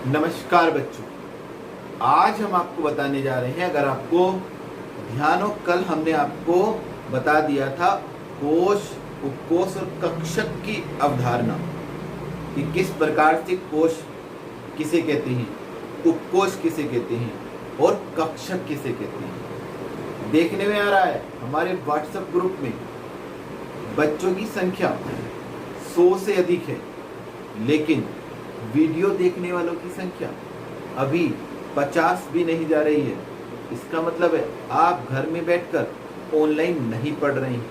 नमस्कार बच्चों, आज हम आपको बताने जा रहे हैं। अगर आपको ध्यान हो, कल हमने आपको बता दिया था कोश, उपकोश और कक्षक की अवधारणा कि किस प्रकार से कोश किसे कहते हैं, उपकोश किसे कहते हैं और कक्षक किसे कहते हैं। देखने में आ रहा है हमारे व्हाट्सएप ग्रुप में बच्चों की संख्या 100 से अधिक है, लेकिन वीडियो देखने वालों की संख्या अभी 50 भी नहीं जा रही है। इसका मतलब है आप घर में बैठकर ऑनलाइन नहीं पढ़ रहे हैं।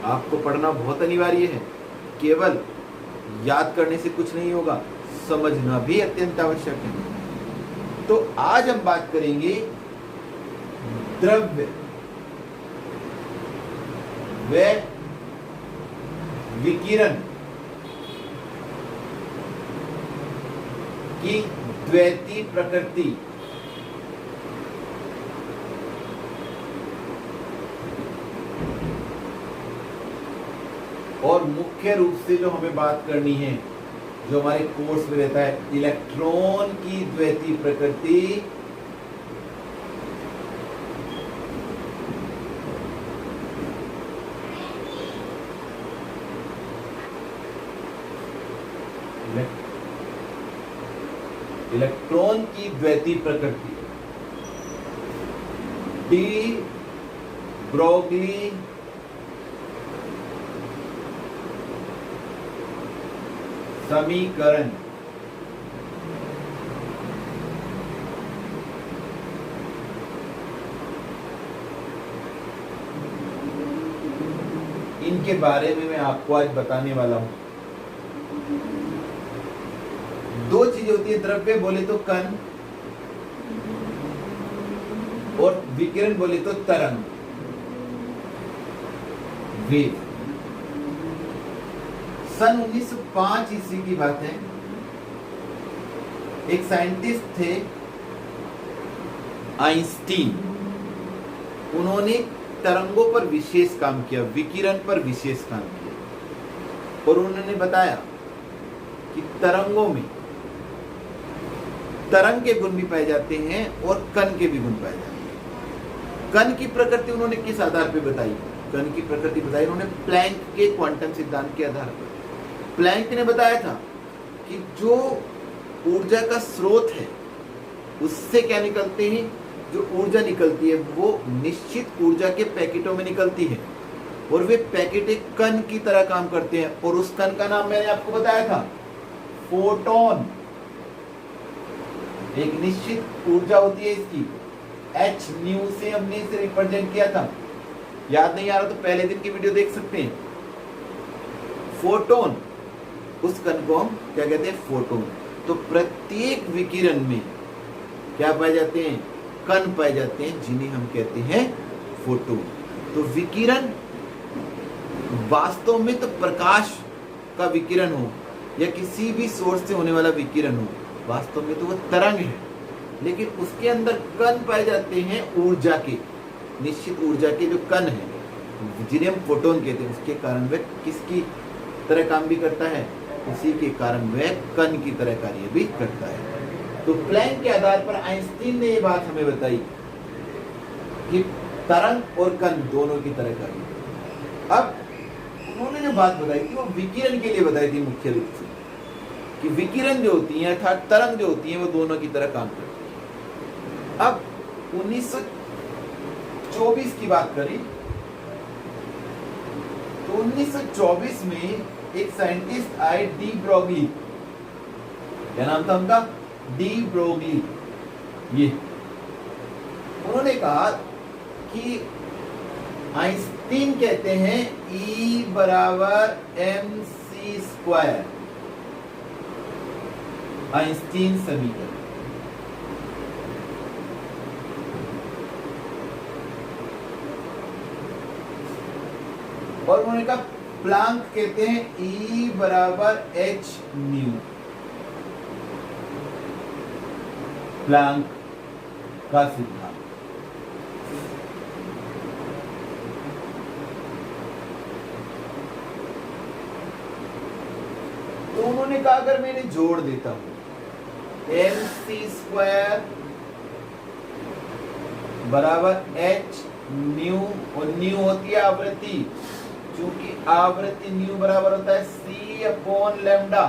आपको पढ़ना बहुत अनिवार्य है। केवल याद करने से कुछ नहीं होगा, समझना भी अत्यंत आवश्यक है। तो आज हम बात करेंगे द्रव्य व विकिरण की द्वैती प्रकृति। और मुख्य रूप से जो हमें बात करनी है, जो हमारे कोर्स में रहता है, इलेक्ट्रॉन की द्वैती प्रकृति इलेक्ट्रॉन की द्वैती प्रकृति, डी ब्रोगली समीकरण। इनके बारे में मैं आपको आज बताने वाला हूं। दो चीजें होती है, द्रव्य बोले तो कण और विकिरण बोले तो तरंग, वेव। सन 1905 ईस्वी की बात है। एक साइंटिस्ट थे आइंस्टीन। उन्होंने तरंगों पर विशेष काम किया, विकिरण पर विशेष काम किया, और उन्होंने बताया कि तरंगों में तरंग के गुण भी पाए जाते हैं और कण के भी गुण पाए जाते हैं। कण की प्रकृति उन्होंने किस आधार पर बताई? कण की प्रकृति बताई उन्होंने प्लैंक के क्वांटम सिद्धांत के आधार पर। प्लैंक ने बताया था कि जो ऊर्जा का स्रोत है उससे क्या निकलते हैं, जो ऊर्जा निकलती है वो निश्चित ऊर्जा के पैकेटों में निकलती है, और वे पैकेट एक कण की तरह काम करते हैं। और उस कण का नाम मैंने आपको बताया था, फोटोन। एक निश्चित ऊर्जा होती है इसकी, h न्यू से हमने इसे रिप्रेजेंट किया था। याद नहीं आ रहा तो पहले दिन की वीडियो देख सकते हैं। फोटोन, उस कण को हम क्या कहते हैं? फोटोन। तो प्रत्येक विकिरण में क्या पाए जाते हैं? कण पाए जाते हैं, जिन्हें हम कहते हैं फोटोन। तो विकिरण वास्तव में तो प्रकाश का विकिरण हो या किसी भी सोर्स से होने वाला विकिरण हो, वास्तव में तो वो तरंग है, लेकिन उसके अंदर कण पाए जाते हैं ऊर्जा के, निश्चित ऊर्जा के जो कण है, जिन्हें हम फोटोन कहते हैं। उसके कारण वह किसकी तरह काम भी करता है? उसी के कारण वह कण की तरह कार्य भी करता है। तो प्लैंक के आधार पर आइंस्टीन ने ये बात हमें बताई कि तरंग और कण दोनों की तरह कार्य। अब उन्होंने जो बात बताई थी वो विकिरण के लिए बताई थी, मुख्य रूप से कि विकिरण जो होती है अर्थात तरंग जो होती है वो दोनों की तरह काम करती है। अब 1924 की बात करें तो 1924 में एक साइंटिस्ट आए, डी ब्रोगली। क्या नाम था उनका? De Broglie. ये उन्होंने कहा कि आइंस्टीन कहते हैं E बराबर mc², आइंस्टीन समीकरण। और उन्होंने कहा प्लैंक कहते हैं E बराबर h न्यू। प्लैंक का सिद्धांत। तो उन्होंने कहा अगर मैं इन्हें जोड़ देता हूं mc² बराबर h न्यू, और न्यू होती है आवृत्ति, क्योंकि आवृत्ति न्यू बराबर होता है c अपॉन लैम्डा।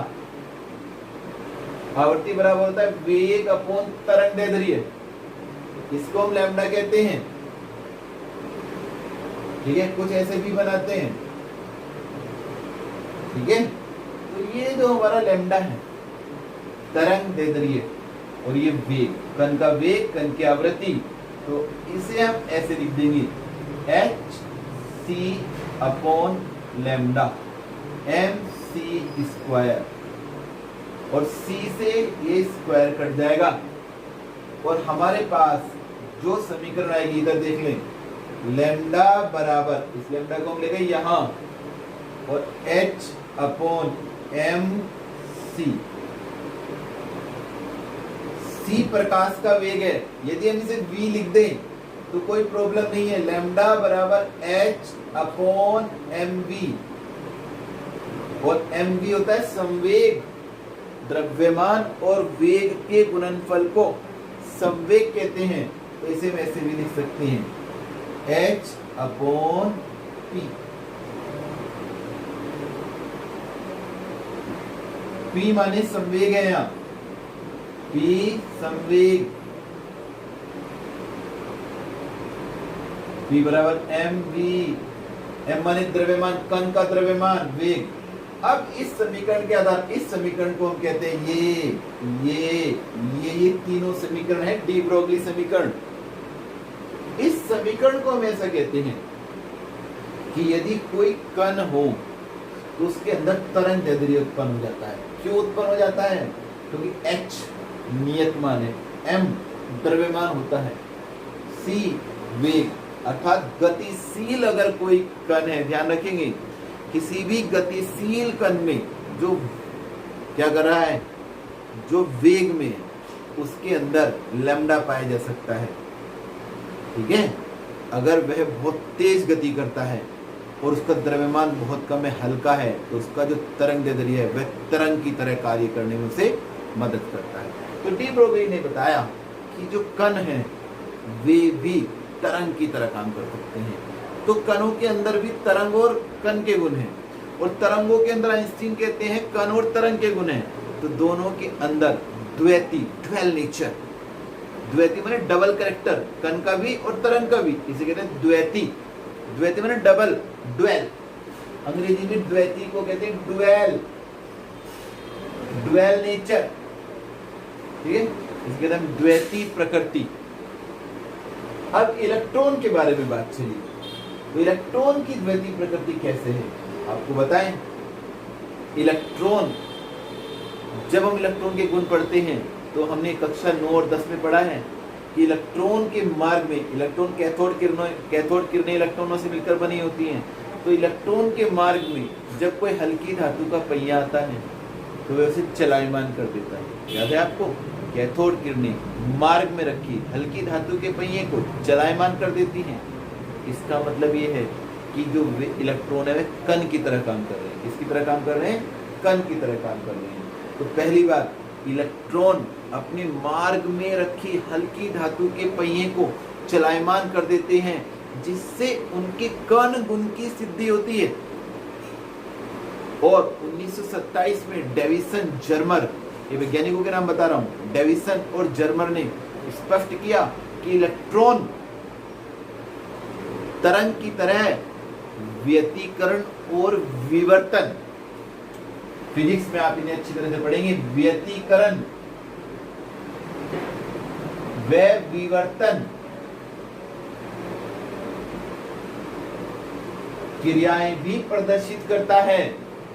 आवृत्ति बराबर होता है वेग अपॉन तरंग दैर्ध्य, इसको हम लैम्डा कहते हैं। ठीक है, कुछ ऐसे भी बनाते हैं। ठीक है, तो ये जो हमारा लैम्डा है तरंग दैर्ध्य, और ये वेग, कण का वेग, कण की आवृत्ति, तो इसे हम ऐसे लिख देंगे h c upon lambda mc², और c से ये स्क्वायर कट जाएगा, और हमारे पास जो समीकरण आएगी इधर देख लें, लैम्डा बराबर, इस लैम्डा को हम लेंगे यहां, और h अपॉन mc, c प्रकाश का वेग है। यदि हम इसे v लिख दें तो कोई प्रॉब्लम नहीं है। लैम्डा बराबर h अपॉन mv, और mv होता है संवेग, द्रव्यमान और वेग के गुणनफल को संवेग कहते हैं। तो इसे हम ऐसे भी लिख सकते हैं h अपॉन p। p माने संवेग है, यहाँ p संवेग, p बराबर mv, m माने द्रव्यमान, कण का द्रव्यमान, वेग। अब इस समीकरण के आधार, इस समीकरण को हम कहते हैं ये तीनों समीकरण है डी ब्रोगली समीकरण। इस समीकरण को हम ऐसा कहते हैं कि यदि कोई कण हो तो उसके अंदर तरंग दैर्ध्य उत्पन्न हो जाता है। क्यों उत्पन्न हो जाता है? क्योंकि h नियत मान है, m द्रव्यमान होता है, c वेग, अर्थात गतिशील अगर कोई कण है, ध्यान रखेंगे किसी भी गतिशील कण में जो क्या कर रहा है, जो वेग में है, उसके अंदर लैम्डा पाया जा सकता है। ठीक है, अगर वह बहुत तेज गति करता है और उसका द्रव्यमान बहुत कम है, हल्का है, तो उसका जो तरंग दैर्ध्य है वह तरंग की तरह कार्य करने में उसे मदद करता है। तो डी ब्रोगली ने बताया कि जो कण है वे भी तरंग की तरह काम कर सकते हैं। तो कणों के अंदर भी तरंग और कण के गुण हैं, और तरंगों के अंदर आइंस्टीन कहते हैं कण और तरंग के गुण हैं। तो दोनों के अंदर द्वैती, ड्वेल नेचर, द्वैती माने डबल कैरेक्टर, कण का भी और तरंग का भी, इसे कहते हैं द्वैती। द्वैती माने डबल, ड्वेल, अंग्रेजी में द्वैती को कहते हैं ड्वेल, ड्वेल नेचर। ठीक है, इसे कहते हैं द्वैती प्रकृति। अब इलेक्ट्रॉन के बारे में बात चली, तो इलेक्ट्रॉन की द्वैती प्रकृति कैसे है आपको बताएं। इलेक्ट्रॉन, जब हम इलेक्ट्रॉन के गुण पढ़ते हैं तो हमने कक्षा 9 और 10 में पढ़ा है कि इलेक्ट्रॉन के मार्ग में, इलेक्ट्रॉन कैथोड किरणें इलेक्ट्रॉनों से मिलकर बनी होती हैं। तो इलेक्ट्रॉन के मार्ग में जब कोई हल्की धातु का पहिया आता है तो वह उसे चलायमान कर देता है। याद है आपको, कैथोड किरणें मार्ग में रखी हल्की धातु के पहिए को चलायमान कर देती हैं। इसका मतलब ये है कि जो इलेक्ट्रॉन है वे कण की तरह काम कर रहे हैं। किसकी तरह काम कर रहे हैं? कण की तरह काम कर रहे हैं। तो पहली बात, इलेक्ट्रॉन अपने मार्ग में रखी हल्की धातु के पहिए को चलायमान कर देते हैं, जिससे उनके कण गुण की सिद्धि होती है। और 1927 में डेविसन जर्मर, ये वैज्ञानिकों के नाम बता रहा हूं, डेविसन और जर्मर ने स्पष्ट किया कि इलेक्ट्रॉन तरंग की तरह व्यतिकरण और विवर्तन, फिजिक्स में आप इन्हें अच्छी तरह से पढ़ेंगे, व्यतिकरण व विवर्तन क्रियाएं भी प्रदर्शित करता है।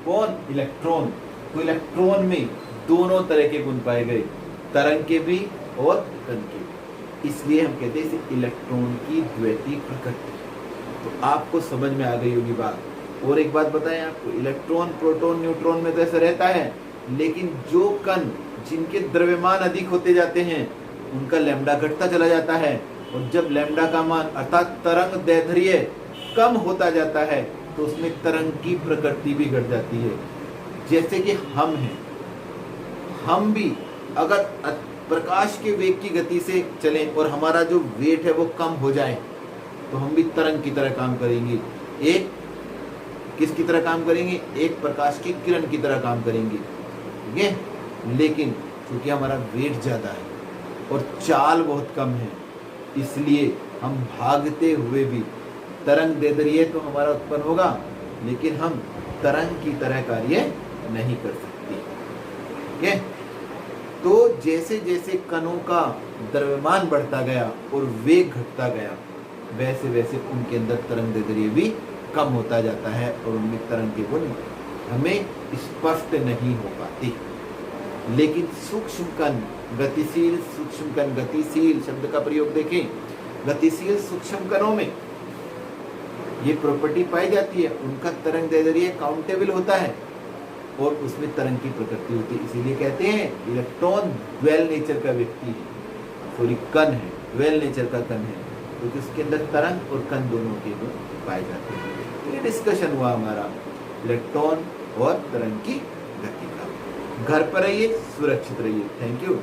कौन? इलेक्ट्रॉन। तो इलेक्ट्रॉन में दोनों तरह के गुण पाए गए, तरंग के भी और कण के भी। इसलिए हम कहते हैं इसे इलेक्ट्रॉन की द्वैती प्रकृति। तो आपको समझ में आ गई होगी बात। और एक बात बताएं आपको, इलेक्ट्रॉन, प्रोटॉन, न्यूट्रॉन में तो ऐसा रहता है, लेकिन जो कण जिनके द्रव्यमान अधिक होते जाते हैं उनका लैम्डा घटता चला जाता है, और जब लैम्डा का मान अर्थात तरंग दैर्ध्य कम होता जाता है तो उसमें तरंग की प्रकृति भी घट जाती है। जैसे कि हम हैं, हम भी अगर प्रकाश के वेग की गति से चलें और हमारा जो वेट है वो कम हो जाए तो हम भी तरंग की तरह काम करेंगे। एक किसकी तरह काम करेंगे? एक प्रकाश की किरण की तरह काम करेंगे, ठीक है। लेकिन क्योंकि हमारा वेट ज़्यादा है और चाल बहुत कम है, इसलिए हम भागते हुए भी तरंग दे रही है तो हमारा उत्पन्न होगा, लेकिन हम तरंग की तरह कार्य नहीं कर सकते, ठीक है। तो जैसे जैसे कणों का द्रव्यमान बढ़ता गया और वेग घटता गया, वैसे वैसे उनके अंदर तरंग दैर्ध्य भी कम होता जाता है और उनमें तरंग के गुण हमें स्पष्ट नहीं हो पाते। लेकिन सूक्ष्म कण गतिशील, सूक्ष्म कण गतिशील शब्द का प्रयोग देखें, गतिशील सूक्ष्म कणों में ये प्रॉपर्टी पाई जाती है, उनका तरंग दैर्ध्य काउंटेबल होता है और उसमें तरंग की प्रकृति होती है। इसीलिए कहते हैं इलेक्ट्रॉन ड्वेल नेचर का व्यक्ति है, सॉरी कण है, ड्वेल नेचर का कण है, क्योंकि उसके अंदर तरंग और कण दोनों के गुण पाए जाते हैं। तो ये डिस्कशन हुआ हमारा इलेक्ट्रॉन और तरंग की गति का। घर पर रहिए, सुरक्षित रहिए। Thank you.